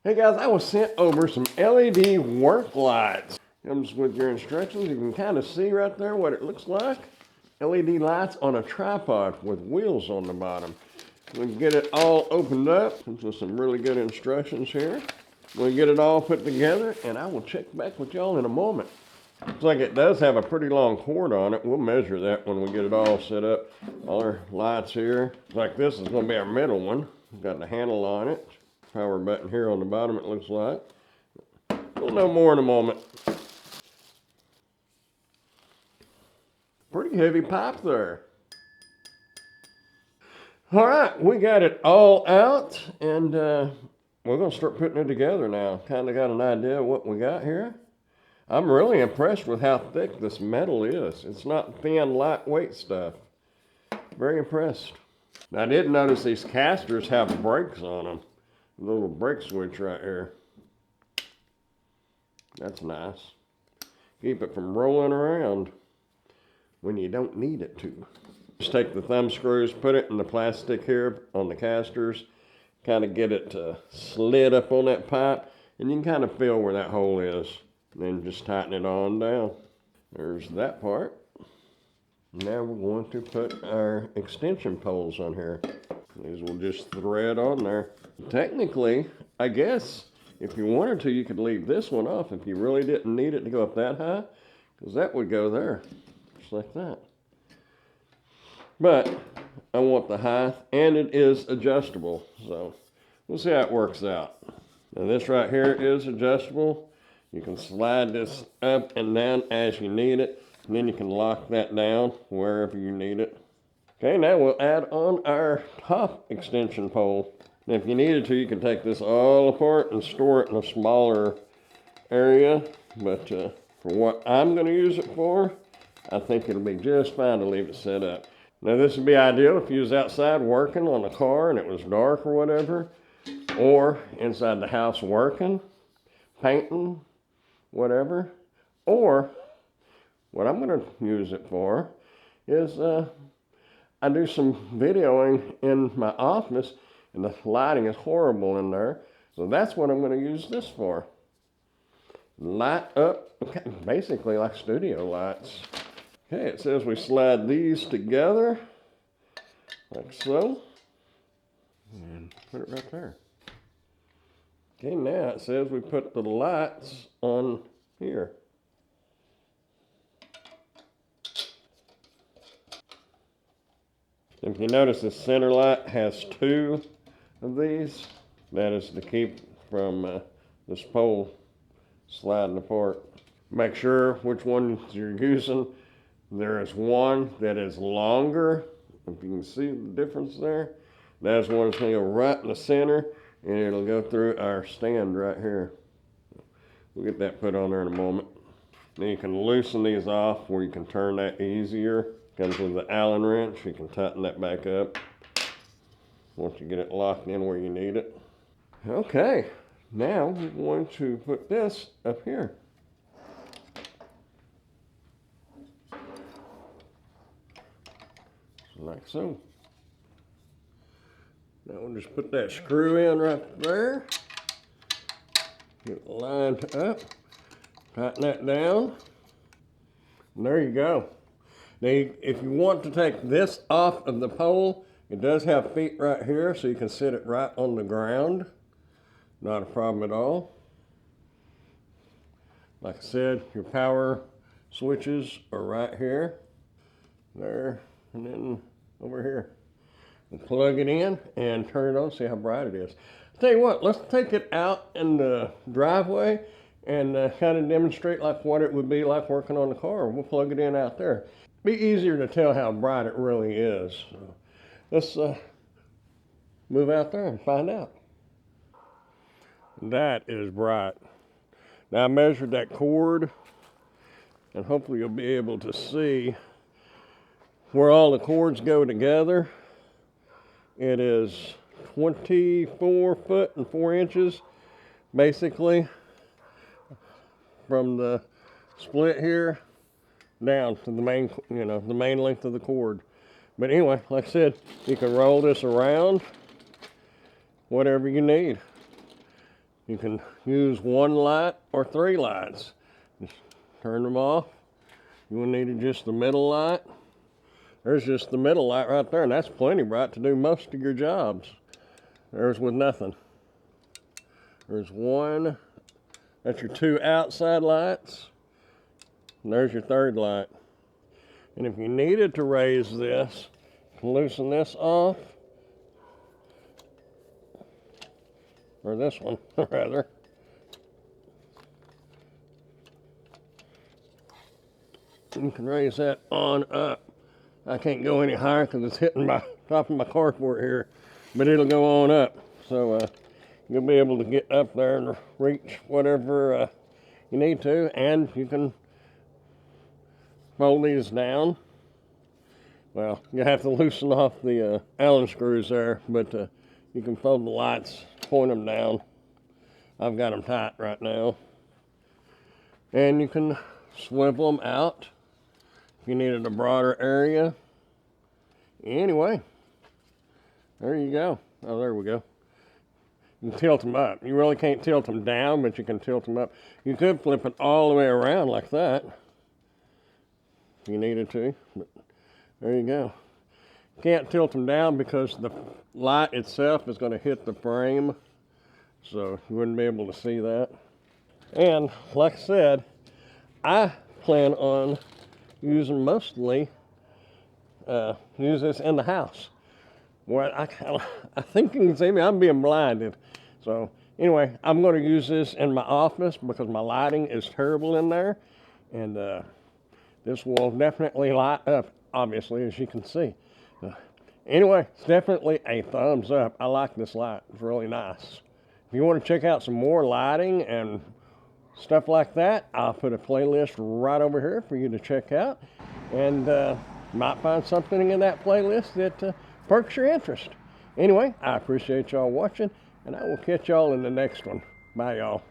Hey guys, I was sent over some LED work lights. Comes with your instructions. You can kind of see right there what it looks like. LED lights on a tripod with wheels on the bottom. We can get it all opened up. Comes with some really good instructions here. We'll get it all put together and I will check back with y'all in a moment. Looks like it does have a pretty long cord on it. We'll measure that when we get it all set up. All our lights here. Looks like this is going to be our middle one. Got the handle on it. Power button here on the bottom, it looks like. We'll know more in a moment. Pretty heavy pipe there. All right, we got it all out, and we're going to start putting it together now. Kind of got an idea of what we got here. I'm really impressed with how thick this metal is. It's not thin, lightweight stuff. Very impressed. Now, I did notice these casters have brakes on them. A little brake switch right here. That's nice. Keep it from rolling around when you don't need it to. Just take the thumb screws, put it in the plastic here on the casters, kind of get it slid up on that pipe, and you can kind of feel where that hole is. And then just tighten it on down. There's that part. Now we're going to put our extension poles on here. These will just thread on there. Technically, I guess, if you wanted to, you could leave this one off if you really didn't need it to go up that high, because that would go there, just like that. But I want the height, and it is adjustable, so we'll see how it works out. Now this right here is adjustable. You can slide this up and down as you need it, and then you can lock that down wherever you need it. Okay, now we'll add on our top extension pole. Now if you needed to, you can take this all apart and store it in a smaller area, but for what I'm going to use it for, I think it'll be just fine to leave it set up. Now this would be ideal if you was outside working on a car and it was dark or whatever, or inside the house working, painting, whatever. Or what I'm going to use it for is I do some videoing in my office and the lighting is horrible in there. So that's what I'm going to use this for. Light up, okay, basically like studio lights. Okay, it says we slide these together like so. And put it right there. Okay, now it says we put the lights on here. If you notice, the center light has two of these. That is to keep from this pole sliding apart. Make sure which ones you're using. There is one that is longer. If you can see the difference there. That's one that's going to go right in the center, and it'll go through our stand right here. We'll get that put on there in a moment. Then you can loosen these off where you can turn that easier. Comes with the Allen wrench. You can tighten that back up once you get it locked in where you need it. Okay, now we're going to put this up here. Like so. Now we'll just put that screw in right there. Get it lined up. Tighten that down. And there you go. Now, if you want to take this off of the pole, it does have feet right here, so you can sit it right on the ground. Not a problem at all. Like I said, your power switches are right here, there, and then over here. And plug it in and turn it on, see how bright it is. I'll tell you what, let's take it out in the driveway and kind of demonstrate like what it would be like working on the car. We'll plug it in out there. Be easier to tell how bright it really is. So let's move out there and find out. That is bright. Now I measured that cord, and hopefully you'll be able to see where all the cords go together. It is 24 foot and 4 inches, basically, from the split here down to the main, the main length of the cord. But anyway, like I said, you can roll this around, whatever you need. You can use one light or 3 lights. Just turn them off. You will need just the middle light. There's just the middle light right there, and that's plenty bright to do most of your jobs. There's with nothing. There's one. That's your 2 outside lights. And there's your 3rd light. And if you needed to raise this, loosen this off. Or this one, rather. You can raise that on up. I can't go any higher because it's hitting my top of my carport here, but it'll go on up. So you'll be able to get up there and reach whatever you need to, and you can fold these down. Well, you have to loosen off the Allen screws there, but you can fold the lights, point them down. I've got them tight right now. And you can swivel them out if you needed a broader area. Anyway, there you go. Oh, there we go. You can tilt them up. You really can't tilt them down, but you can tilt them up. You could flip it all the way around like that if you needed to, but there you go. Can't tilt them down because the light itself is going to hit the frame, so you wouldn't be able to see that. And like I said, I plan on using mostly use this in the house. Well, I think you can see me, I'm being blinded. So anyway, I'm going to use this in my office because my lighting is terrible in there. And this will definitely light up, obviously, as you can see. Anyway, it's definitely a thumbs up. I like this light, it's really nice. If you want to check out some more lighting and stuff like that, I'll put a playlist right over here for you to check out. And you might find something in that playlist that perks your interest. Anyway, I appreciate y'all watching, and I will catch y'all in the next one. Bye, y'all.